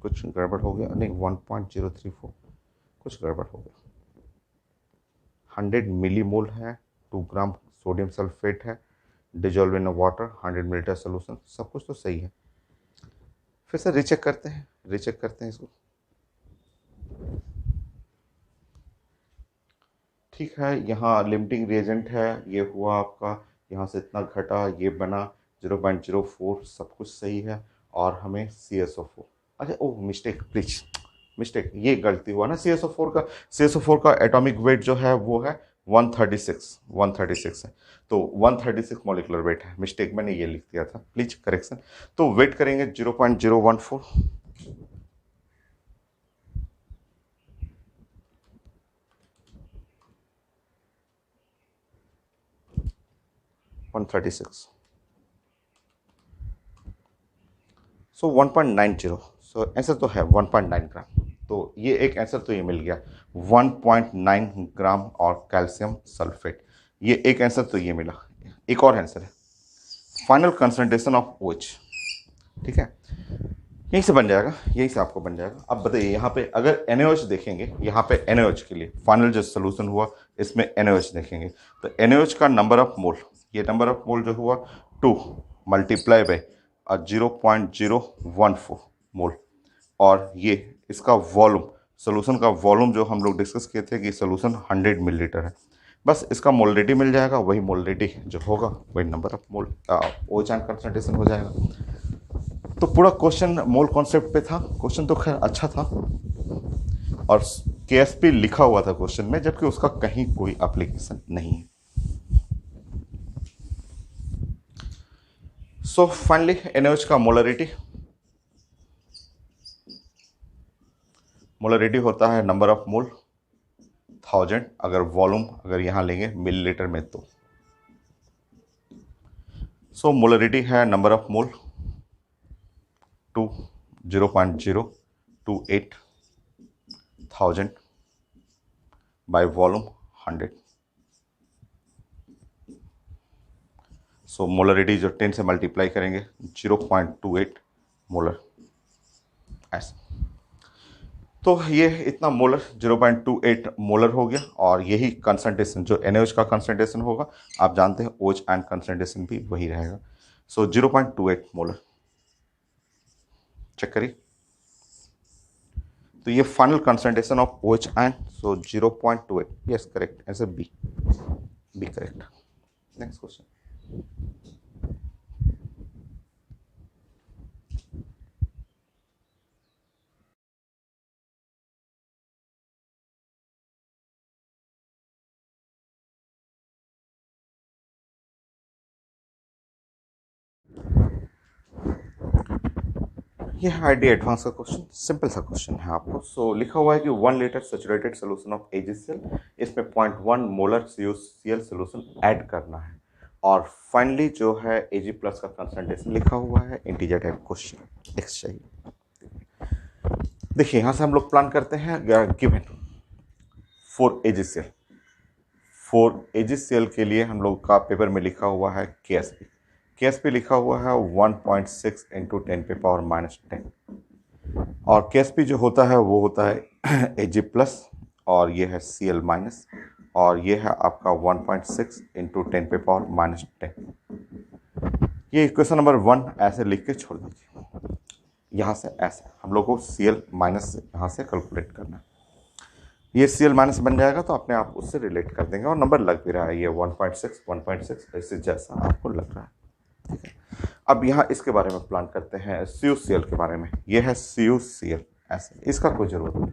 कुछ गड़बड़ हो गया, नहीं 1.034, कुछ गड़बड़ हो गया। 100 मिलीमोल है, 2 ग्राम सोडियम सल्फेट है, dissolve in water, 100 millilitre solution, सब कुछ तो सही है। फिर से रीचेक करते हैं इसको। ठीक है, यहाँ लिमिटिंग रिएजेंट है, ये हुआ आपका, यहाँ से इतना घटा, ये बना 0.04, सब कुछ सही है, और हमें CSO4, अच्छा ओह मिस्टेक, ये गलती हुआ ना, CSO4 का एटॉमिक वेट जो है वो है 136 है, तो 136 मॉलिक्यूलर वेट है, मिस्टेक मैंने ये लिख दिया था, प्लीज करेक्शन। तो वेट करेंगे 0.014, 136, सो 1.90, सो आंसर तो है 1.9 ग्राम, तो ये एक आंसर तो ये मिल गया, 1.9 ग्राम और कैल्शियम सल्फेट। ये एक आंसर तो ये मिला। एक और आंसर है, फाइनल कंसंट्रेशन ऑफ OH। ठीक है, यहीं से बन जाएगा, यहीं से आपको बन जाएगा। अब बताइए यहाँ पे अगर NaOH देखेंगे, यहाँ पे NaOH के लिए फाइनल जो सोल्यूशन हुआ इसमें NaOH देखेंगे तो NaOH का नंबर ऑफ मोल, ये नंबर ऑफ मोल जो हुआ 2 मल्टीप्लाई बाय 0.014 मोल, और ये इसका वॉल्यूम, सोल्यूशन का वॉल्यूम जो हम लोग डिस्कस किए थे कि सोल्यूशन 100 मिलीलीटर है, बस इसका मोलरिटी मिल जाएगा, वही मोलरिटी जो होगा वही number of mole OH and concentration हो जाएगा। तो पूरा क्वेश्चन मोल कॉन्सेप्ट पे था। क्वेश्चन तो खैर अच्छा था और KSP लिखा हुआ था क्वेश्चन में, जबकि उसका कहीं कोई एप्लीकेशन नहीं है। सो फाइनली NaOH का मोलरिटी होता है नंबर ऑफ मोल 1000, अगर वॉल्यूम अगर यहां लेंगे मिलीलीटर में तो। सो मोलरिटी है number of mole 2 0.028,000 by volume 100। So molarity जो 10 से मल्टीप्लाई करेंगे 0.28 मोलर ऐसा। तो ये इतना मोलर 0.28 मोलर हो गया, और यही कंसंट्रेशन जो NaOH का कंसंट्रेशन होगा, आप जानते हैं OH एंड कंसंट्रेशन भी वही रहेगा। सो 0.28 मोलर चेक करिए। तो ये final concentration of OH and, so 0.28, yes correct, answer B correct. Next question. ये है ID एडवांस का क्वेश्चन, सिंपल सा क्वेश्चन है आपको। सो लिखा हुआ है कि 1 litre saturated solution of AgCl, इसमें 0.1 मोलर CuCl सोल्यूशन ऐड करना है, और फाइनली जो है Ag प्लस का कंसंट्रेशन लिखा हुआ है। इंटीजर टाइप क्वेश्चन एक्स चाहिए। देखिए यहाँ से हम लोग प्लान करते हैं, गिवन फॉर AgCl के लिए हम लोग का पेपर में लिखा हुआ है KSP लिखा हुआ है 1.6 इंटू 10 पे पावर -10, और KSP जो होता है वो होता है Ag प्लस, और ये है Cl माइनस, और ये है आपका 1.6 इंटू 10 पे पावर -10। ये इक्वेशन नंबर 1 ऐसे लिख के छोड़ दीजिए। यहाँ से ऐसे हम लोग को Cl माइनस से यहाँ से कैलकुलेट करना है। ये Cl माइनस बन जाएगा तो अपने आप उससे रिलेट कर देंगे, और नंबर लग भी रहा है, ये 1.6 ऐसे जैसा आपको लग रहा है। ठीक है, अब यहाँ इसके बारे में प्लान करते हैं CuCl के बारे में। ये है CuCl ऐसे, इसका कोई जरूरत नहीं।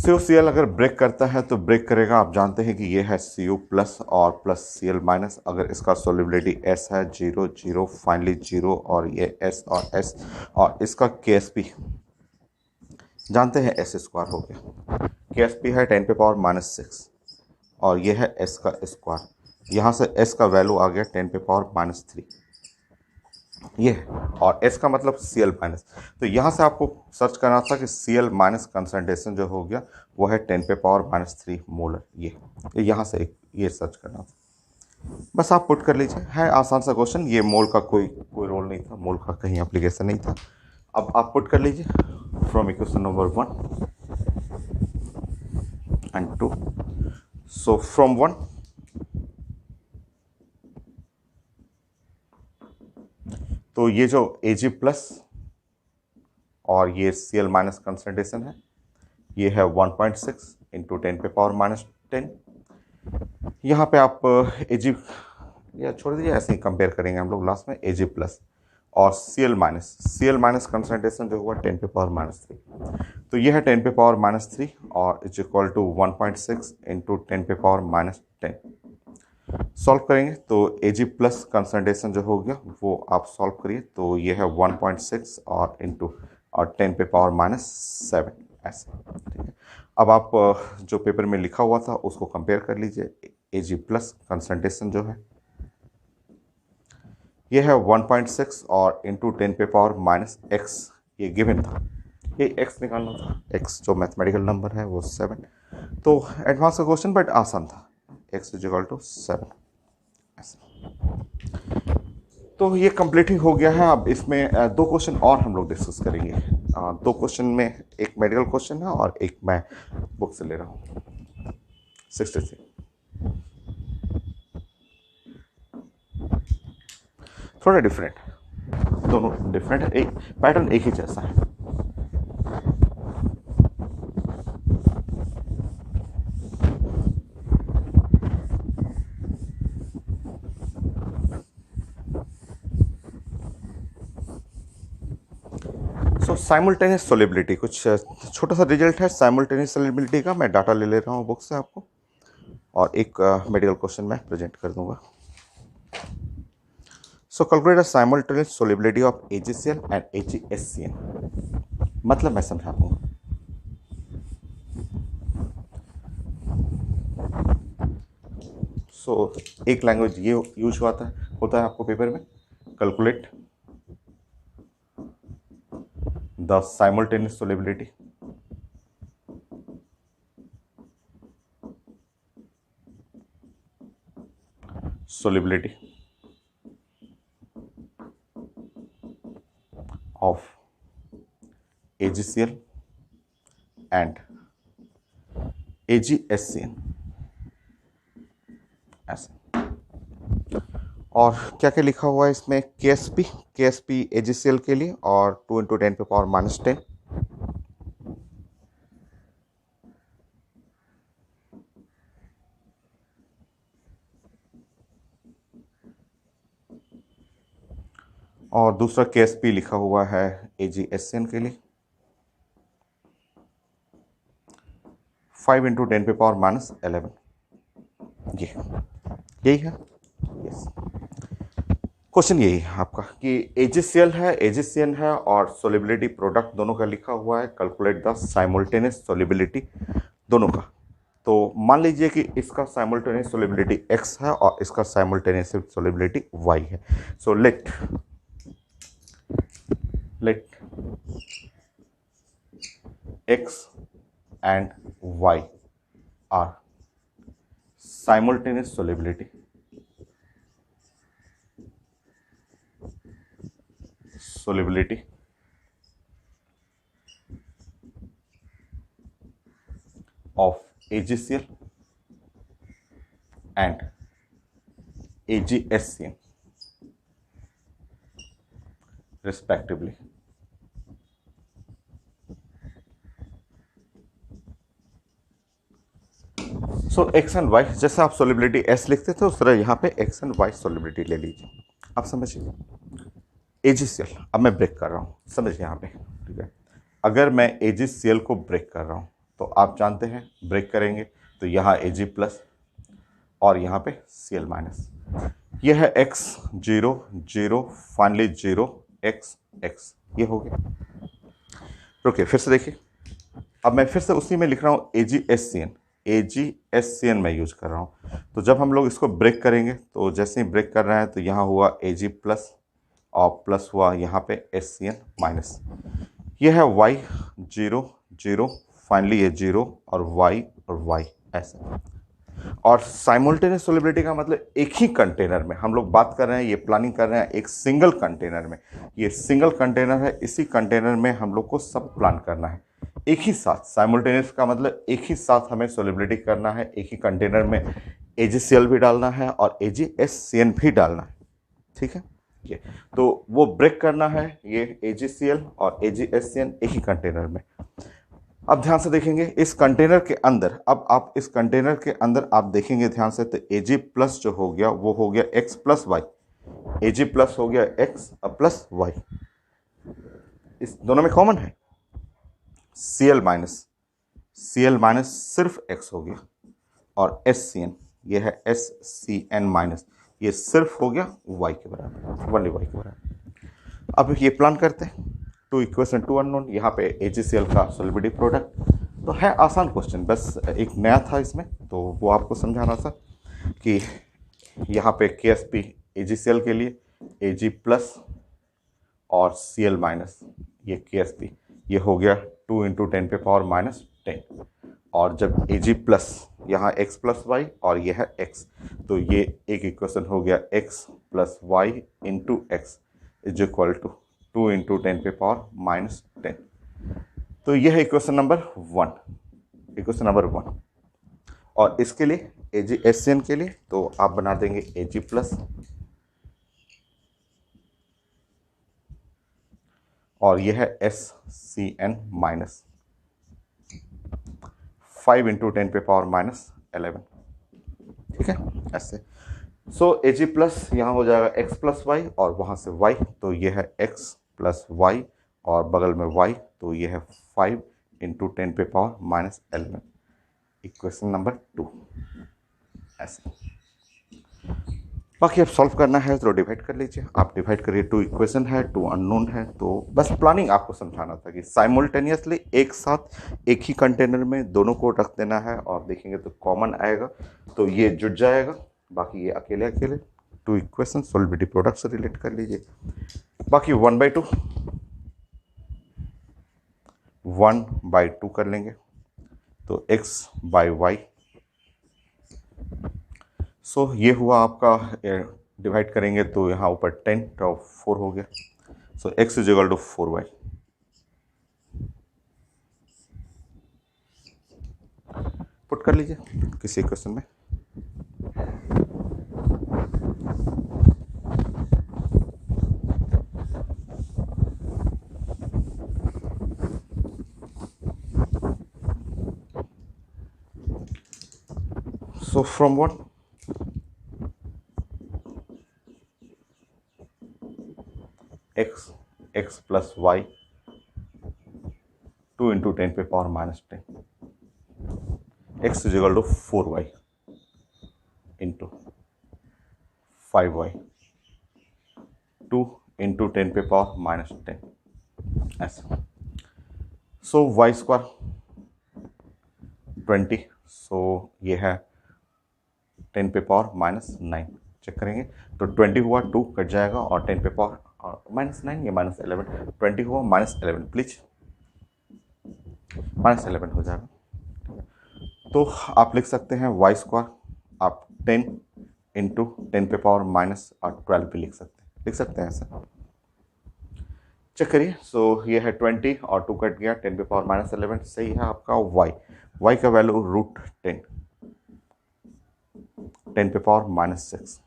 CuCl अगर ब्रेक करता है तो ब्रेक करेगा, आप जानते हैं कि ये है Cu प्लस और प्लस Cl माइनस। अगर इसका सोल्युबिलिटी S है 0 0 फाइनली 0, और ये S और S, और इसका KSP जानते हैं S स्क्वायर हो गया। KSP है 10 पे पावर -6, और ये है S का स्क्वायर। यहाँ से S का वैल्यू आ गया 10 पे पावर -3, ये है, और S का मतलब Cl माइनस। तो यहाँ से आपको सर्च करना था कि Cl माइनस कंसंट्रेशन जो हो गया वो है 10 पे पावर -3 मोलर। ये यहाँ से ये सर्च करना था, बस आप पुट कर लीजिए। है आसान सा क्वेश्चन, ये मोल का कोई रोल नहीं था, मोल का कहीं एप्लीकेशन नहीं था। अब आप पुट कर लीजिए from equation number 1 and 2। So from 1, तो ये जो Ag प्लस और ये Cl माइनस कंसंट्रेशन है, ये है 1.6 इंटू 10 पे पावर -10। यहाँ पे आप Ag या छोड़ दीजिए, ऐसे ही कंपेयर करेंगे हम लोग लास्ट में Ag प्लस और Cl माइनस कंसंट्रेशन जो हुआ 10 पे पावर -3। तो ये है 10 पे पावर -3 और इज इक्वल टू 1.6 इंटू 10 पे पावर -10। सॉल्व करेंगे तो Ag प्लस कंसंट्रेशन जो हो गया वो आप सॉल्व करिए, तो ये है 1.6 और इंटू और 10 पे पावर -7 ऐसे। ठीक है, अब आप जो पेपर में लिखा हुआ था उसको कंपेयर कर लीजिए। Ag प्लस कंसंट्रेशन जो है ये है 1.6 और इंटू 10 पे पावर -x, ये गिवन था, ये x निकालना था। x जो मैथमेटिकल नंबर है वो 7। तो एडवांस का क्वेश्चन बट आसान था, x इज इक्वल टू 7। तो ये कंप्लीट ही हो गया है। अब इसमें दो क्वेश्चन और हम लोग डिस्कस करेंगे। दो क्वेश्चन में एक मेडिकल क्वेश्चन है और एक मैं बुक से ले रहा हूँ 63। थोड़ा डिफरेंट, दोनों डिफरेंट है, एक पैटर्न एक ही जैसा है। सो साइमल्टेनियस सोलिबिलिटी, कुछ छोटा सा रिजल्ट है साइमल्टेनियस सोलिबिलिटी का। मैं डाटा ले रहा हूँ बुक से आपको, और एक मेडिकल क्वेश्चन मैं प्रेजेंट कर दूंगा। सो calculate the simultaneous solubility of AgCl and AgSCn। मतलब मैं समझा दूंगा। सो एक लैंग्वेज ये यूज होता है आपको पेपर में, calculate the simultaneous solubility of AgCl and AgSCn ऐसे। और क्या क्या लिखा हुआ है इसमें, KSP AgCl के लिए और 2 × 10⁻⁻10। और दूसरा KSP लिखा हुआ है AgSCn के लिए 5 × 10⁻11। ये यही है। यस, क्वेश्चन यही है आपका कि AgCl है, AgCn है और सोलिबिलिटी प्रोडक्ट दोनों का लिखा हुआ है, कैलकुलेट द साइमल्टेनियस सोलिबिलिटी दोनों का। तो मान लीजिए कि इसका साइमल्टेनियस सोलिबिलिटी x है और इसका साइमल्टेनियस सोलिबिलिटी y है। So let x and y are simultaneous solubility of AgCl and AgSCn respectively। So X and Y, जैसे आप सोलिबिलिटी एस लिखते थे उस तरह यहाँ पे एक्स एंड वाई सोलिबिलिटी ले लीजिए। आप समझिए AgCl, अब मैं ब्रेक कर रहा हूँ, समझिए यहाँ पे, ठीक है। अगर मैं AgCl को ब्रेक कर रहा हूँ तो आप जानते हैं ब्रेक करेंगे तो यहाँ Ag प्लस और यहाँ पे Cl माइनस। ये है x 0 0 फाइनली 0 x x, ये हो गया। रुकिए फिर से देखिए, अब मैं फिर से उसी में लिख रहा हूँ AgSCn मैं यूज कर रहा हूँ। तो जब हम लोग इसको ब्रेक करेंगे तो जैसे ही ब्रेक कर रहे हैं तो यहाँ हुआ Ag प्लस और प्लस हुआ यहाँ पे SCn माइनस। ये है y 0 0 फाइनली ये 0 और y ऐसे। और साइमल्टेनियस सोलिबिलिटी का मतलब एक ही कंटेनर में हम लोग बात कर रहे हैं, ये प्लानिंग कर रहे हैं एक सिंगल कंटेनर में। ये सिंगल कंटेनर है, इसी कंटेनर में हम लोग को सब प्लान करना है एक ही साथ। साइमल्टेनियस का मतलब एक ही साथ हमें सोलिबिलिटी करना है, एक ही कंटेनर में AgCl भी डालना है और AgSCn भी डालना है, ठीक है। ये तो वो ब्रेक करना है, ये AgCl और AgSCn एक ही कंटेनर में। अब ध्यान से देखेंगे इस कंटेनर के अंदर, अब आप इस कंटेनर के अंदर आप देखेंगे ध्यान से तो Ag प्लस जो हो गया वो हो गया x plus Y, Ag plus हो गया x प्लस वाई, इस दोनों में कॉमन है। Cl माइनस सिर्फ x हो गया और SCn ये है SCn माइनस, ये सिर्फ हो गया y के बराबर, वनली y के बराबर। अब ये प्लान करते हैं, 2 इक्वेशन 2 अननोन, यहाँ पे AgCl का सोलिबिलिटी प्रोडक्ट। तो है आसान क्वेश्चन, बस एक नया था इसमें तो वो आपको समझाना था कि यहाँ पे KSP AgCl के लिए Ag प्लस और Cl माइनस, ये KSP ये हो गया 2 × 10⁻⁻10। और जब Ag प्लस यहाँ x प्लस वाई और ये है x, तो ये एक इक्वेशन हो गया x plus Y into X is equal to 2 into 10⁻⁻10। तो ये है इक्वेशन नंबर 1, इक्वेशन नंबर 1। और इसके लिए एजी एस एन के लिए तो आप बना देंगे एजी प्लस, और यह है S C N minus 5 into 10⁻⁻11। ठीक है, ऐसे। सो एजी प्लस यहाँ हो जाएगा एक्स प्लस वाई और वहाँ से वाई, तो ये है एक्स प्लस वाई और बगल में वाई, तो ये है 5 इंटू 10⁻⁻11, इक्वेशन नंबर 2, ऐसे। बाकी अब सॉल्व करना है तो डिवाइड कर लीजिए, आप डिवाइड करिए, 2 इक्वेशन है, 2 अननोन है, तो बस प्लानिंग आपको समझाना था कि साइमल्टेनियसली एक साथ एक ही कंटेनर में दोनों को रख देना है और देखेंगे तो कॉमन आएगा, तो ये जुड़ जाएगा, बाकी ये अकेले अकेले 2 इक्वेशन सोलिबिलिटी प्रोडक्ट से रिलेट कर लीजिए। बाकी 1/2 1/2 कर लेंगे, तो x बाई वाई। सो ये हुआ आपका, डिवाइड करेंगे तो यहाँ ऊपर 10 तो 4 हो गया, so x is equal to 4y। Put कर लीजिए किसी क्वेश्चन में। So from what, x plus Y 2 into 10⁻⁻10, x is equal to 4y into 5y 2 into 10⁻⁻10, ऐसा। सो वाई स्क्वायर 20, सो ये है 10⁻⁻9, चेक करेंगे तो 20 हुआ, 2 कट जाएगा और 10⁻⁻9 ये -11, 20 हुआ -11, प्लीज -11 हो जाएगा। तो आप लिख सकते हैं वाई स्क्वायर, आप 10 इंटू 10⁻⁻12 भी लिख सकते हैं ऐसा, चेक करिए। सो ये है 20 और 2 कट गया, 10⁻⁻11 सही है आपका y का वैल्यू √10 10⁻⁻6।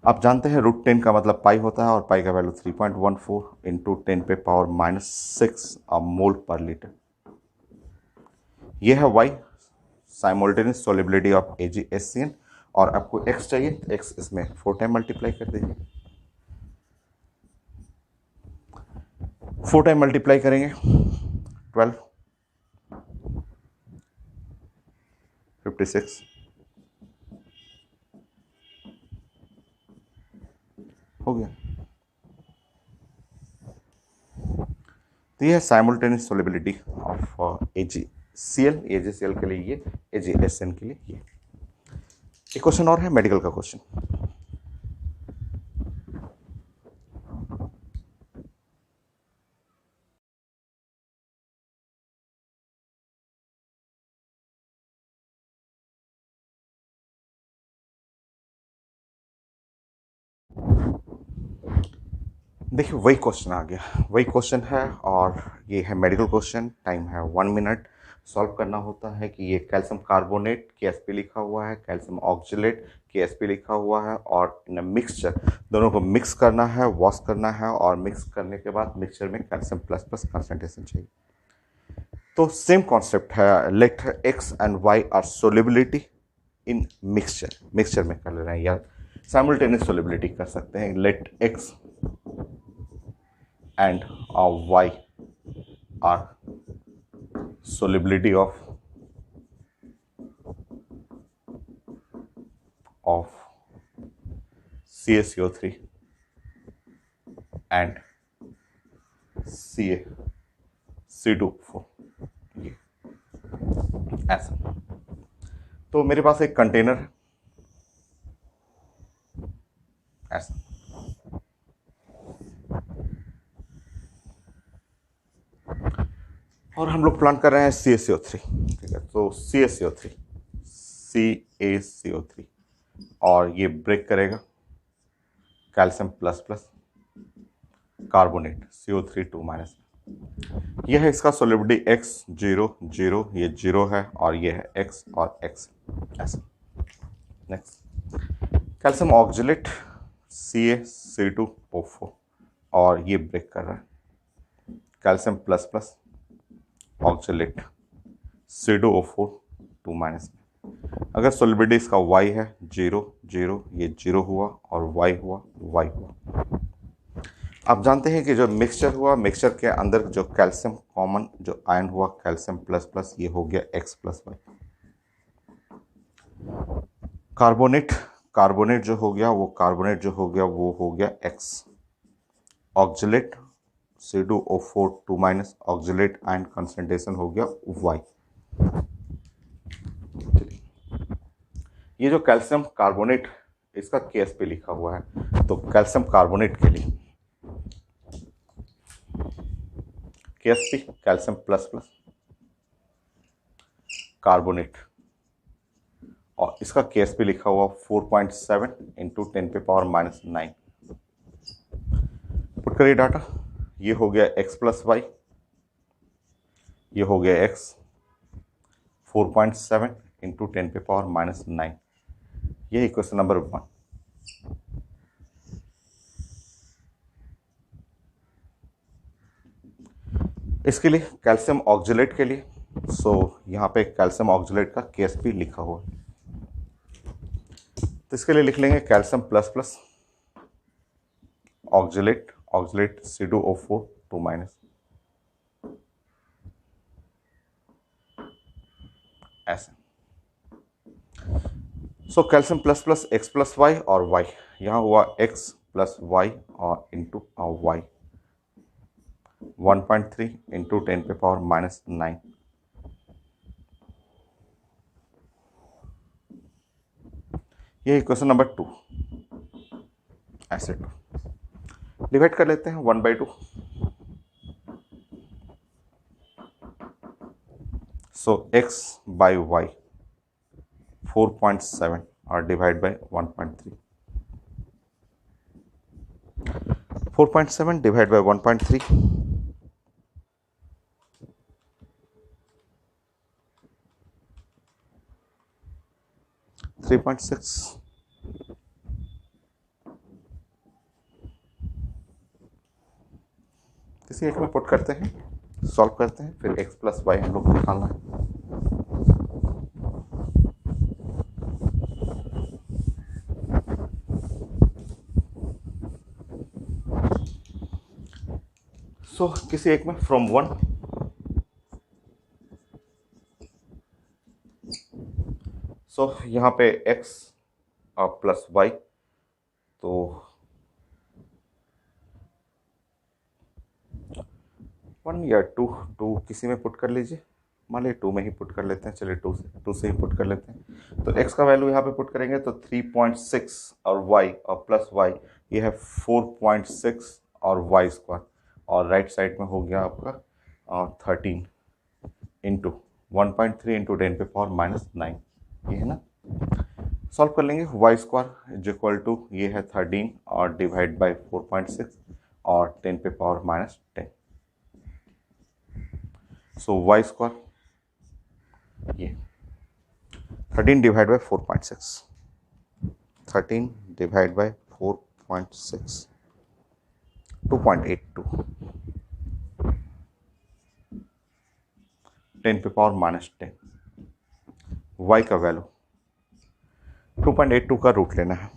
आप जानते हैं √10 का मतलब पाई होता है और पाई का वैल्यू 3.14 इंटू 10⁻⁻6 मोल पर लीटर। यह है y, simultaneous solubility of AgSCN, और आपको x चाहिए तो x इसमें 4 टाइम मल्टीप्लाई कर दीजिए, 4 टाइम मल्टीप्लाई करेंगे 12 56 हो गया। तो ये है साइमल्टेनियस सोलिबिलिटी ऑफ AgCl के लिए ये, AgSN के लिए ये। एक क्वेश्चन और है, मेडिकल का क्वेश्चन। देखिए वही क्वेश्चन आ गया, वही क्वेश्चन है और ये है मेडिकल क्वेश्चन। टाइम है 1 मिनट। सॉल्व करना होता है कि ये कैल्शियम कार्बोनेट KSP लिखा हुआ है, कैल्शियम ऑक्जेलेट KSP लिखा हुआ है, और इन मिक्सचर दोनों को मिक्स करना है, वॉश करना है, और मिक्स करने के बाद मिक्सचर में कैल्शियम प्लस प्लस कंसंट्रेशन चाहिए। तो सेम कॉन्सेप्ट है, लेट x एंड y are solubility in mixture में कर ले रहे हैं, या साइमल्टेनियस सोलिबिलिटी कर सकते हैं। Let x and y are solubility of CaCO3 and C2O4, ये ऐसा। तो मेरे पास एक कंटेनर है ऐसा, और हम लोग प्लान कर रहे हैं CaCO3, ठीक है। तो CaCO3 CaCO3 और ये ब्रेक करेगा calcium plus plus carbonate CO3 2 minus. यह है इसका सोलिबिलिटी X 0 0, ये 0 है और ये है X और X ऐसा। नेक्स्ट कैल्शियम ऑक्जेलेट CaC2O4 और ये ब्रेक कर रहा है calcium plus plus oxalate C2O4 2 minus में। अगर सोलिबिलिटी इसका Y है 0 0, ये 0 हुआ और Y हुआ Y हुआ। आप जानते हैं कि जो मिक्सचर हुआ, मिक्सचर के अंदर जो कैल्शियम कॉमन जो आयन हुआ कैल्शियम प्लस प्लस, ये हो गया X प्लस वाई। कार्बोनेट जो हो गया वो हो गया X। Oxalate C2O4 2 minus oxalate ion concentration हो गया Y। ये जो कैल्शियम कार्बोनेट इसका केस पे लिखा हुआ है, तो कैल्शियम कार्बोनेट के लिए KSP calcium plus plus carbonate और इसका KSP लिखा हुआ 4.7 इंटू 10⁻⁻⁹। पुट करिए डाटा, ये हो गया X प्लस वाई, ये हो गया X 4.7 इंटू 10⁻⁹। यही क्वेश्चन नंबर 1। इसके लिए कैल्शियम ऑक्जेलेट के लिए यहाँ पे कैल्शियम ऑक्जेलेट का KSP लिखा हुआ है, तो इसके लिए लिख लेंगे calcium plus plus oxalate C2O4 2 minus ऐसे। Calcium plus plus X plus Y और Y, यहाँ हुआ X प्लस वाई और इंटू वाई 1.3 इंटू 10⁻⁹। ये क्वेश्चन नंबर 2 ऐसे 2 डिवाइड कर लेते हैं 1/2। X बाई वाई 4.7 और डिवाइड बाई 1.3। 4.7 divide by 1.3 3.6। किसी एक में पुट करते हैं, सॉल्व करते हैं, फिर X प्लस वाई हम लोग को निकालना है। किसी एक में फ्रॉम 1 यहाँ पे X प्लस वाई, तो 1 या 2 किसी में पुट कर लीजिए, मान लीजिए 2 में ही पुट कर लेते हैं, चलिए 2 से ही पुट कर लेते हैं। तो X का वैल्यू यहाँ पे पुट करेंगे तो 3.6 और Y और प्लस Y ये है 4.6 और Y स्क्वायर, और राइट साइड में हो गया आपका 13 इंटू 1.3 इंटू 10⁻⁹ ये है ना। सॉल्व कर लेंगे Y square is equal to ये है 13 और डिवाइड बाई 4.6 और 10⁻⁻⁹। Y स्क्वायर ये 13 divide by 4.6, 13 divide by 4.6 2.82 10⁻⁻⁹। Y का वैल्यू 2.82 का रूट लेना है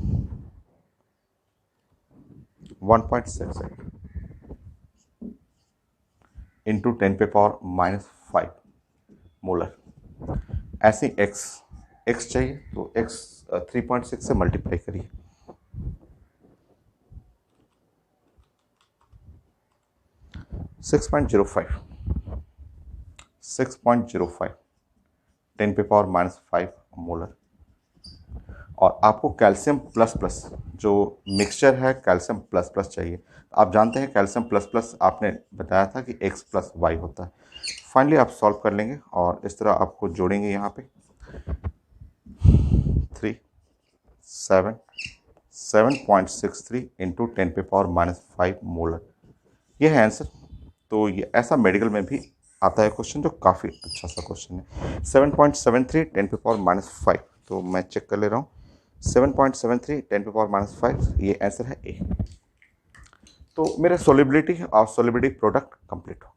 1.68 इंटू 10⁻⁻⁵ मोलर। ऐसे x चाहिए तो x 3.6 से मल्टीप्लाई करिए, six point zero five 10⁻⁵ molar. और आपको कैल्शियम प्लस प्लस जो मिक्सचर है कैल्शियम प्लस प्लस चाहिए। आप जानते हैं कैल्शियम प्लस प्लस आपने बताया था कि X प्लस वाई होता है। फाइनली आप सॉल्व कर लेंगे और इस तरह आपको जोड़ेंगे यहाँ पे 7.63 इंटू 10⁻⁻5 मोलर, ये है आंसर। तो ये ऐसा मेडिकल में भी आता है क्वेश्चन, जो काफ़ी अच्छा सा क्वेश्चन है। 7.73 10⁻⁵, तो मैं चेक कर ले रहा हूँ। 7.73 10⁻⁵, ये आंसर है ए। तो मेरा सोलिबिलिटी और सोलिबिलिटी प्रोडक्ट कंप्लीट हो